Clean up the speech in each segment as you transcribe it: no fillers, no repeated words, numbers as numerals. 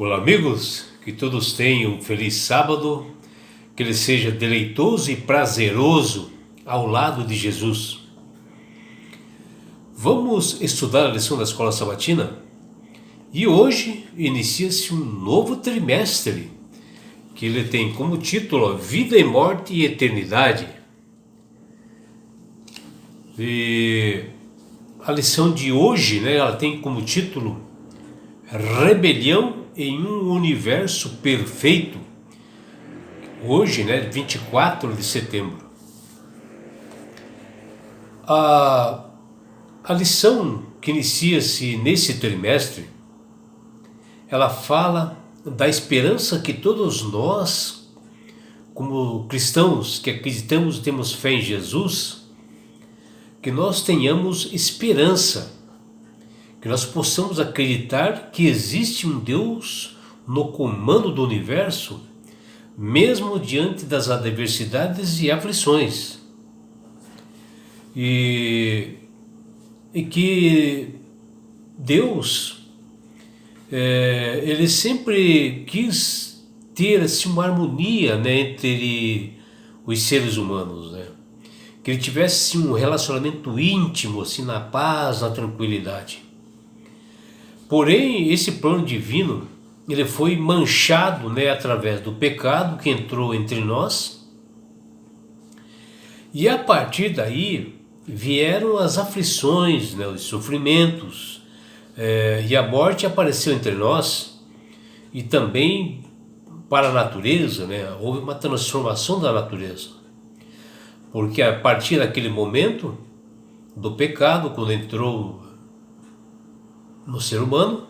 Olá, amigos, que todos tenham um feliz sábado, que ele seja deleitoso e prazeroso ao lado de Jesus. Vamos estudar a lição da Escola Sabatina? E hoje inicia-se um novo trimestre, que ele tem como título Vida e Morte e Eternidade. E a lição de hoje, ela tem como título Rebelião em um Universo Perfeito. Hoje, 24 de setembro. A lição que inicia-se nesse trimestre, ela fala da esperança que todos nós, como cristãos que acreditamos e temos fé em Jesus, que nós tenhamos esperança, que nós possamos acreditar que existe um Deus no comando do universo, mesmo diante das adversidades e aflições. E que Deus, ele sempre quis ter assim, uma harmonia entre os seres humanos, que ele tivesse assim, um relacionamento íntimo, assim, na paz, na tranquilidade. Porém, esse plano divino, ele foi manchado, através do pecado que entrou entre nós. E a partir daí vieram as aflições, os sofrimentos, e a morte apareceu entre nós. E também para a natureza, houve uma transformação da natureza. Porque a partir daquele momento do pecado, quando entrou no ser humano,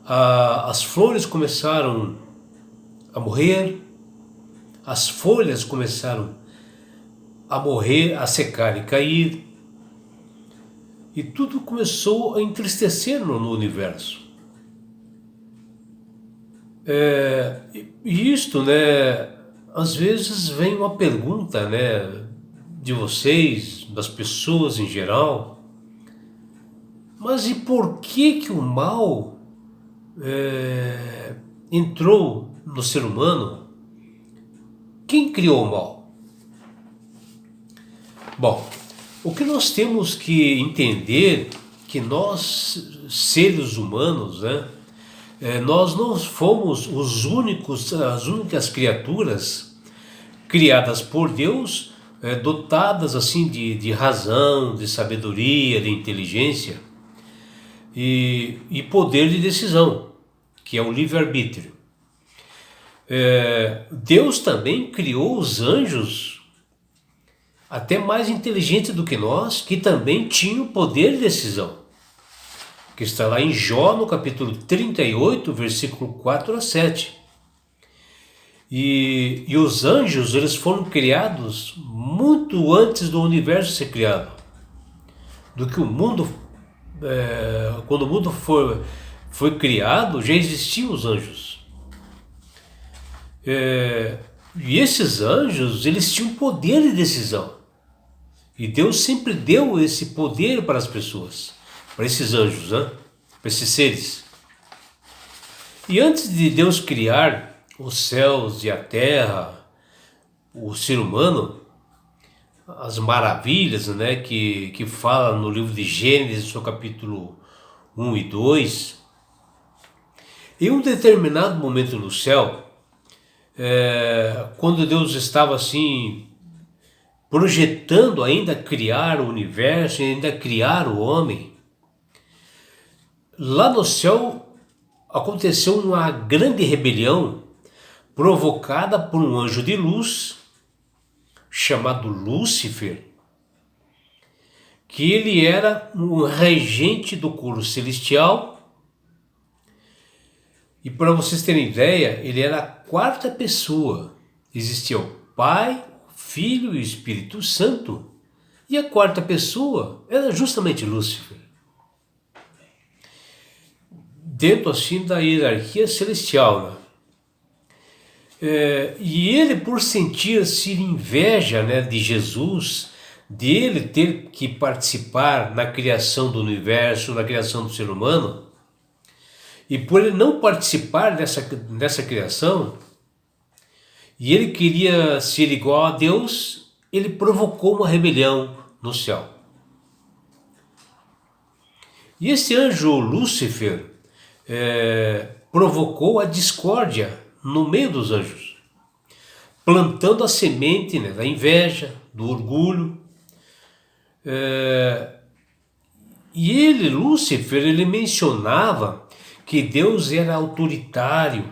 as flores começaram a morrer, as folhas começaram a morrer, a secar e cair, e tudo começou a entristecer no universo. E isto, às vezes vem uma pergunta, de vocês, das pessoas em geral: mas e por que o mal entrou no ser humano? Quem criou o mal? Bom, o que nós temos que entender que nós, seres humanos, nós não fomos as únicas criaturas criadas por Deus, dotadas assim de razão, de sabedoria, de inteligência e poder de decisão, que é o livre-arbítrio. Deus também criou os anjos, até mais inteligentes do que nós, que também tinham poder de decisão, que está lá em Jó, no capítulo 38, versículo 4 a 7. E os anjos, eles foram criados muito antes do universo ser criado, do que o mundo. Quando o mundo foi criado, já existiam os anjos. E esses anjos, eles tinham poder de decisão. E Deus sempre deu esse poder para as pessoas, para esses anjos, para esses seres. E antes de Deus criar os céus e a terra, o ser humano, as maravilhas, que fala no livro de Gênesis, no capítulo 1 e 2, em um determinado momento no céu, quando Deus estava assim projetando ainda criar o universo, ainda criar o homem, lá no céu aconteceu uma grande rebelião provocada por um anjo de luz chamado Lúcifer, que ele era um regente do coro celestial. E para vocês terem ideia, ele era a quarta pessoa. Existia o Pai, o Filho e o Espírito Santo, e a quarta pessoa era justamente Lúcifer, dentro assim da hierarquia celestial, e ele, por sentir-se inveja, de Jesus, de ele ter que participar na criação do universo, na criação do ser humano, E por ele não participar dessa criação, e ele queria ser igual a Deus, ele provocou uma rebelião no céu. E esse anjo Lúcifer provocou a discórdia no meio dos anjos, plantando a semente, né, da inveja, do orgulho. E ele, Lúcifer, ele mencionava que Deus era autoritário,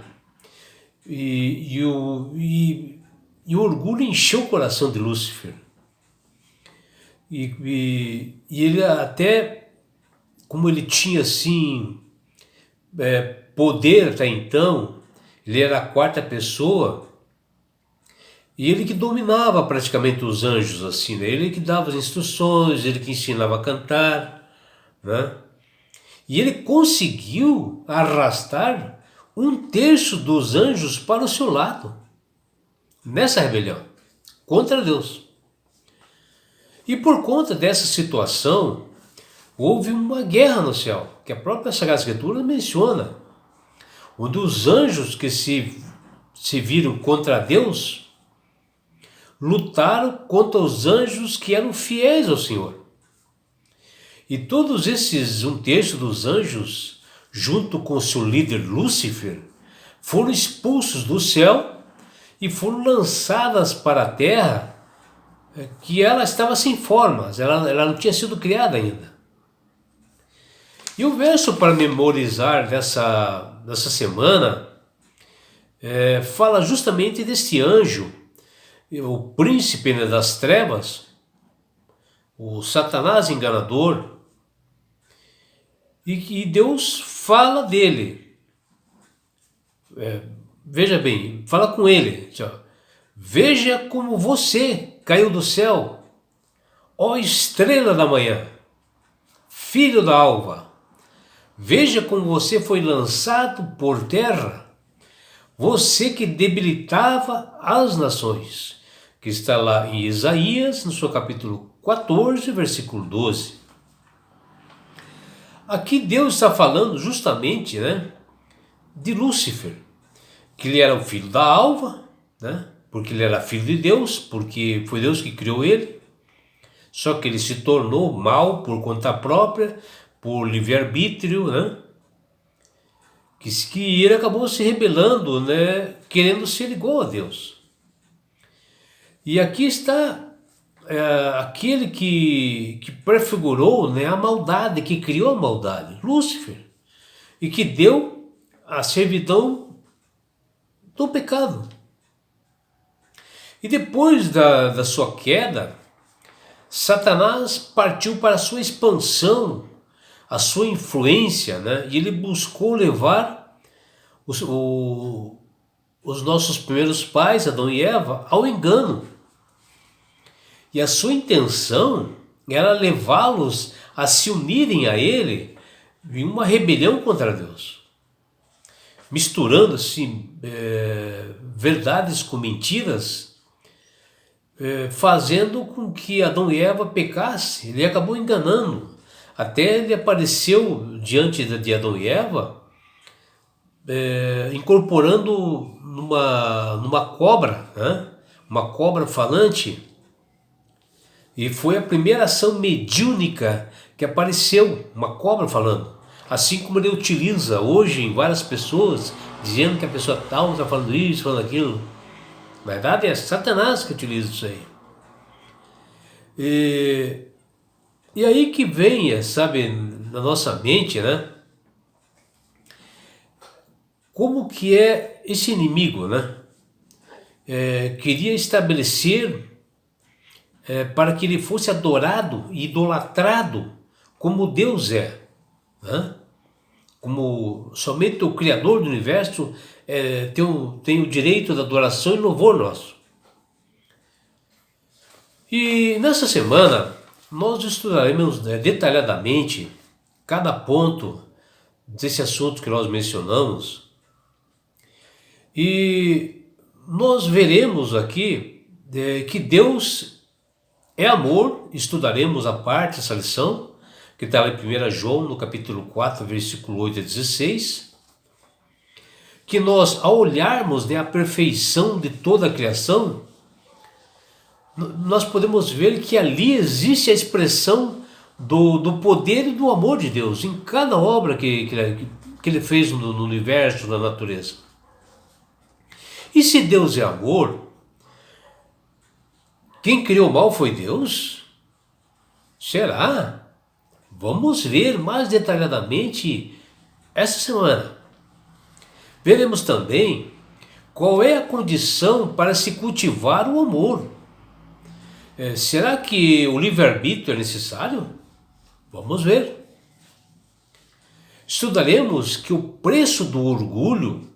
e o orgulho encheu o coração de Lúcifer. E ele até, como ele tinha assim poder até então, ele era a quarta pessoa, e ele que dominava praticamente os anjos, assim, né? Ele que dava as instruções, ele que ensinava a cantar, né? E ele conseguiu arrastar 1/3 dos anjos para o seu lado, nessa rebelião, contra Deus. E por conta dessa situação, houve uma guerra no céu, que a própria Sagrada Escritura menciona, onde os anjos que se viram contra Deus, lutaram contra os anjos que eram fiéis ao Senhor. E todos esses 1/3 dos anjos, junto com seu líder Lúcifer, foram expulsos do céu e foram lançadas para a terra, que ela estava sem formas, ela não tinha sido criada ainda. E o verso para memorizar dessa semana fala justamente deste anjo, o príncipe, né, das trevas, o Satanás enganador, e Deus fala dele. Veja bem, fala com ele. Veja como você caiu do céu, ó estrela da manhã, filho da alva. Veja como você foi lançado por terra, você que debilitava as nações, que está lá em Isaías, no seu capítulo 14, versículo 12. Aqui Deus está falando justamente, né, de Lúcifer, que ele era o filho da alva, né, porque ele era filho de Deus, porque foi Deus que criou ele, só que ele se tornou mal por conta própria, por livre-arbítrio, né, que ele acabou se rebelando, né, querendo ser igual a Deus. E aqui está aquele que prefigurou, né, a maldade, que criou a maldade, Lúcifer, e que deu a servidão do pecado. E depois da sua queda, Satanás partiu para a sua expansão, a sua influência, né, e ele buscou levar os nossos primeiros pais, Adão e Eva, ao engano. E a sua intenção era levá-los a se unirem a ele em uma rebelião contra Deus, misturando assim verdades com mentiras, fazendo com que Adão e Eva pecassem. Ele acabou enganando. Até ele apareceu diante de Adão e Eva, incorporando numa cobra, né? Uma cobra falante. E foi a primeira ação mediúnica que apareceu, uma cobra falando. Assim como ele utiliza hoje em várias pessoas, dizendo que a pessoa tal está falando isso, falando aquilo. Na verdade é Satanás que utiliza isso aí. E aí que vem, sabe, na nossa mente, né? Como que é esse inimigo, né? Queria estabelecer para que ele fosse adorado e idolatrado como Deus é, né? Como somente o Criador do Universo tem o direito da adoração e louvor nosso. E nessa semana nós estudaremos detalhadamente cada ponto desse assunto que nós mencionamos, e nós veremos aqui que Deus é amor. Estudaremos a parte dessa lição, que está em 1 João, no capítulo 4, versículo 8 a 16. que nós, ao olharmos, né, a perfeição de toda a criação, nós podemos ver que ali existe a expressão do poder e do amor de Deus em cada obra que ele fez no universo, na natureza. E se Deus é amor, quem criou o mal foi Deus? Será? Vamos ver mais detalhadamente essa semana. Veremos também qual é a condição para se cultivar o amor. Será que o livre-arbítrio é necessário? Vamos ver. Estudaremos que o preço do orgulho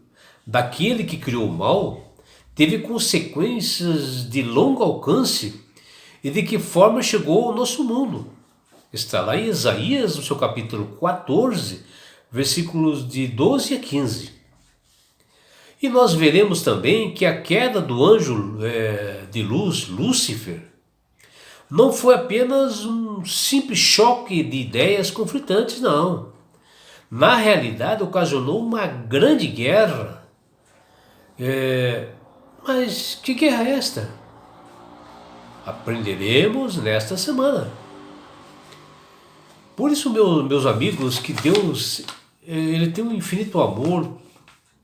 daquele que criou o mal teve consequências de longo alcance e de que forma chegou ao nosso mundo. Está lá em Isaías, no seu capítulo 14, versículos de 12 a 15. E nós veremos também que a queda do anjo de luz, Lúcifer, não foi apenas um simples choque de ideias conflitantes, não. Na realidade, ocasionou uma grande guerra. Mas que guerra é esta? Aprenderemos nesta semana. Por isso, meus amigos, que Deus ele tem um infinito amor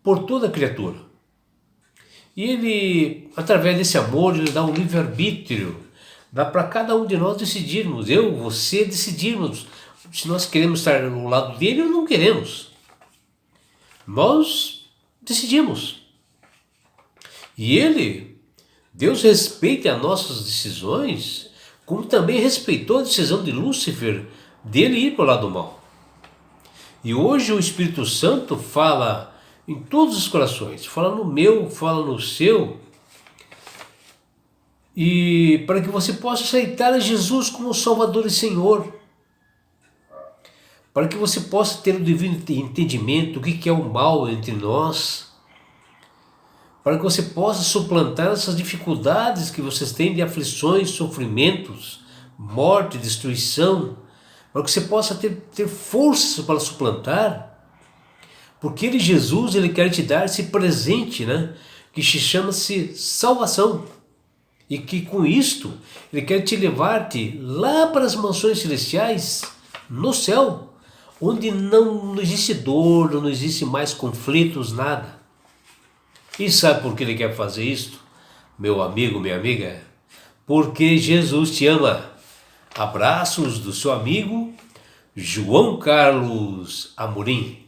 por toda a criatura. E ele, através desse amor, ele dá um livre-arbítrio. Dá para cada um de nós decidirmos, eu, você, decidirmos se nós queremos estar ao lado dele ou não queremos. Nós decidimos. E ele, Deus respeita as nossas decisões, como também respeitou a decisão de Lúcifer dele ir para o lado do mal. E hoje o Espírito Santo fala em todos os corações, fala no meu, fala no seu, e para que você possa aceitar a Jesus como Salvador e Senhor, para que você possa ter o divino entendimento do que é o mal entre nós, para que você possa suplantar essas dificuldades que vocês têm de aflições, sofrimentos, morte, destruição, para que você possa ter forças para suplantar, porque ele, Jesus, ele quer te dar esse presente, né, que chama-se salvação. E que com isto, ele quer te levar-te lá para as mansões celestiais, no céu, onde não existe dor, não existe mais conflitos, nada. E sabe por que ele quer fazer isto, meu amigo, minha amiga? Porque Jesus te ama. Abraços do seu amigo João Carlos Amorim.